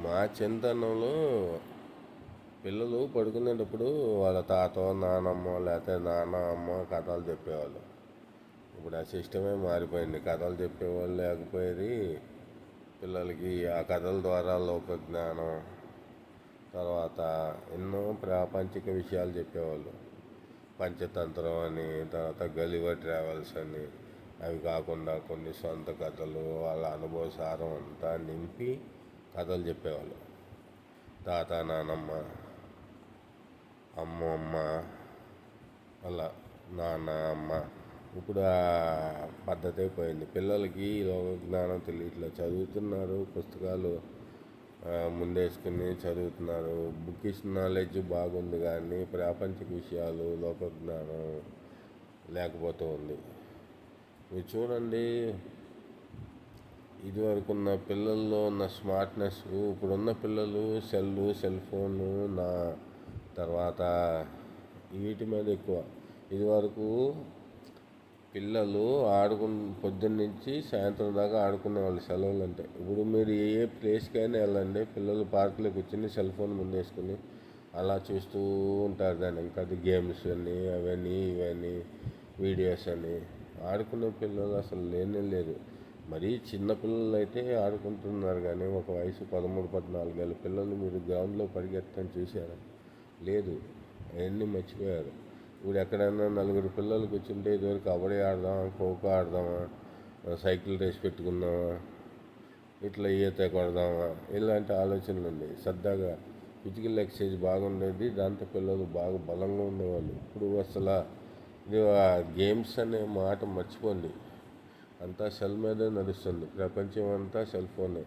మా చిన్నతనంలో పిల్లలు పడుకునేటప్పుడు వాళ్ళ తాత నానమ్మ లేకపోతే నాన్న అమ్మ కథలు చెప్పేవాళ్ళు. ఇప్పుడు ఆ సిస్టమే మారిపోయింది. కథలు చెప్పేవాళ్ళు లేకపోయేది. పిల్లలకి ఆ కథల ద్వారా లోక జ్ఞానం, తర్వాత ఎన్నో ప్రాపంచిక విషయాలు చెప్పేవాళ్ళు. పంచతంత్రం అని, తర్వాత గలివర్ ట్రావెల్స్ అని, అవి కాకుండా కొన్ని సొంత కథలు వాళ్ళ అనుభవ సారం అంతా నింపి కథలు చెప్పేవాళ్ళు. తాత నానమ్మ, అమ్మమ్మ, అలా నాన్న అమ్మ. ఇప్పుడు ఆ పద్ధతే పోయింది. పిల్లలకి లోక జ్ఞానం తెలియట్లేదు. చదువుతున్నారు, పుస్తకాలు ముందేసుకుని చదువుతున్నారు. బుకిష్ నాలెడ్జ్ బాగుంది కానీ ప్రాపంచిక విషయాలు లోక జ్ఞానం లేకపోతూ ఉంది. మీరు చూడండి, ఇదివరకు ఉన్న పిల్లల్లో ఉన్న స్మార్ట్నెస్ ఇప్పుడున్న పిల్లలు సెల్ ఫోను తర్వాత వీటి మీద ఎక్కువ. ఇదివరకు పిల్లలు పొద్దున్న నుంచి సాయంత్రం దాకా ఆడుకునేవాళ్ళు సెలవులు అంటే. ఇప్పుడు మీరు ఏ ప్లేస్కైనా వెళ్ళండి, పిల్లలు పార్కులో కూర్చొని సెల్ ఫోన్ ముందేసుకుని అలా చూస్తూ ఉంటారు. దాన్ని ఇంకా అది గేమ్స్ అని అవన్నీ ఇవన్నీ వీడియోస్ అని ఆడుకునే పిల్లలు అసలు లేనే లేదు. మరీ చిన్న పిల్లలు అయితే ఆడుకుంటున్నారు కానీ ఒక వయసు 13-14 ఏళ్ళ పిల్లలు మీరు గ్రౌండ్లో పరిగెత్తని చూశారా? లేదు, అవన్నీ మర్చిపోయారు. ఇప్పుడు ఎక్కడైనా నలుగురు పిల్లలు కూర్చుంటే ఇదివరకు కబడ్డీ ఆడదామా, ఖోఖో ఆడదామా, సైకిల్ రేస్ పెట్టుకుందామా, ఇట్లా ఈత కొడదామా, ఇలాంటి ఆలోచనలు ఉండేవి. సరదాగా ఫిజికల్ ఎక్సర్సైజ్ బాగుండేది. దాంతో పిల్లలు బాగా బలంగా ఉండేవాళ్ళు. ఇప్పుడు అసలు ఇది గేమ్స్ అనే మాట మర్చిపోండి. అంతా సెల్ మీదే నడుస్తుంది. ప్రపంచం అంతా సెల్ ఫోనే.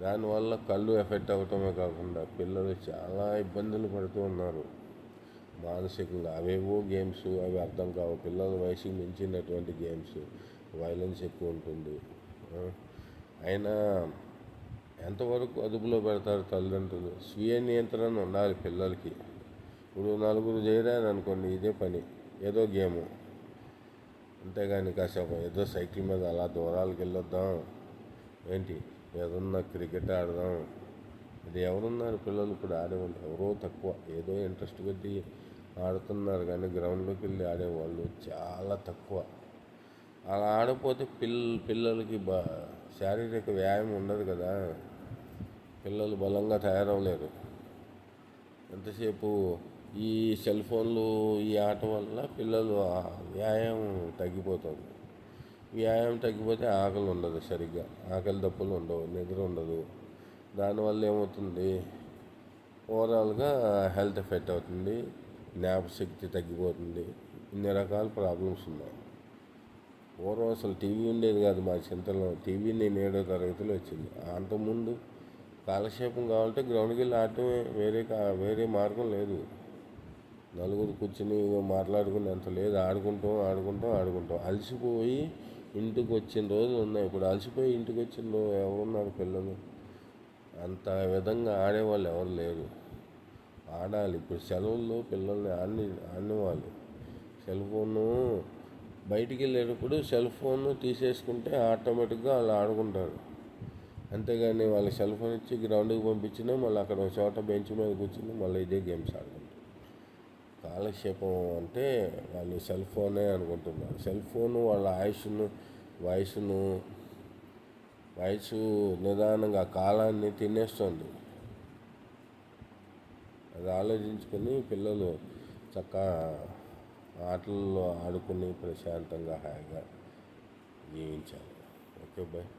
దానివల్ల కళ్ళు ఎఫెక్ట్ అవ్వటమే కాకుండా పిల్లలు చాలా ఇబ్బందులు పడుతూ ఉన్నారు మానసికంగా. అవేవో గేమ్స్ అవి అర్థం కావు. పిల్లల వయసుకు మించినటువంటి గేమ్స్, వైలెన్స్ ఎక్కువ ఉంటుంది. అయినా ఎంతవరకు అదుపులో పెడతారు తల్లిదండ్రులు? స్వీయ నియంత్రణ ఉండాలి పిల్లలకి. ఇప్పుడు నలుగురు చేరారు అనుకోండి, ఇదే పని, ఏదో గేము. అంతేగాని కాసేపు ఏదో సైకిల్ మీద అలా దూరాలకు వెళ్ళొద్దాం ఏంటి, ఏదన్నా క్రికెట్ ఆడదాం, ఇది ఎవరున్నారు పిల్లలు ఇప్పుడు ఆడేవాళ్ళు? ఎవరో తక్కువ. ఏదో ఇంట్రెస్ట్ కొద్దీ ఆడుతున్నారు కానీ గ్రౌండ్లోకి వెళ్ళి ఆడేవాళ్ళు చాలా తక్కువ. అలా ఆడకపోతే పిల్లలకి శారీరక వ్యాయామం ఉండదు కదా. పిల్లలు బలంగా తయారవలేరు. ఎంతసేపు ఈ సెల్ ఫోన్లు ఈ ఆట వల్ల పిల్లలు వ్యాయామం తగ్గిపోతుంది. వ్యాయామం తగ్గిపోతే ఆకలి ఉండదు, సరిగ్గా ఆకలి దప్పులు ఉండవు, నిద్ర ఉండదు. దానివల్ల ఏమవుతుంది, ఓవరాల్గా హెల్త్ ఎఫెక్ట్ అవుతుంది, జ్ఞాపశక్తి తగ్గిపోతుంది. ఇన్ని రకాల ప్రాబ్లమ్స్ ఉన్నాయి. పూర్వం అసలు టీవీ ఉండేది కాదు మా చింతలో. టీవీ నేను 7వ తరగతిలో వచ్చింది. అంతకుముందు కాలక్షేపం కావాలంటే గ్రౌండ్కి వెళ్ళి ఆడటమే, వేరే మార్గం లేదు. నలుగురు కూర్చుని మాట్లాడుకుని అంత లేదు. ఆడుకుంటాం. అలసిపోయి ఇంటికి వచ్చిన రోజులు ఉన్నాయి. ఇప్పుడు అలసిపోయి ఇంటికి వచ్చిన ఎవరున్నారు పిల్లలు? అంత విధంగా ఆడేవాళ్ళు ఎవరు లేరు. ఆడాలి. ఇప్పుడు సెలవుల్లో పిల్లల్ని ఆడేవాళ్ళు. సెల్ ఫోను బయటికి వెళ్ళేటప్పుడు సెల్ ఫోన్ తీసేసుకుంటే ఆటోమేటిక్గా వాళ్ళు ఆడుకుంటారు. అంతేగాని వాళ్ళకి సెల్ ఫోన్ ఇచ్చి గ్రౌండ్కి పంపించినా మళ్ళీ అక్కడ ఒక చోట బెంచ్ మీద కూర్చుని మళ్ళీ ఇదే గేమ్స్ ఆడుకుంటారు. కాలక్షేపం అంటే వాళ్ళు సెల్ ఫోనే అనుకుంటున్నారు. సెల్ ఫోను వాళ్ళ వయసు నిదానంగా కాలాన్ని తినేస్తుంది. అది ఆలోచించుకొని పిల్లలు చక్కగా ఆటల్లో ఆడుకుని ప్రశాంతంగా హాయిగా జీవించాలి. Okay bye.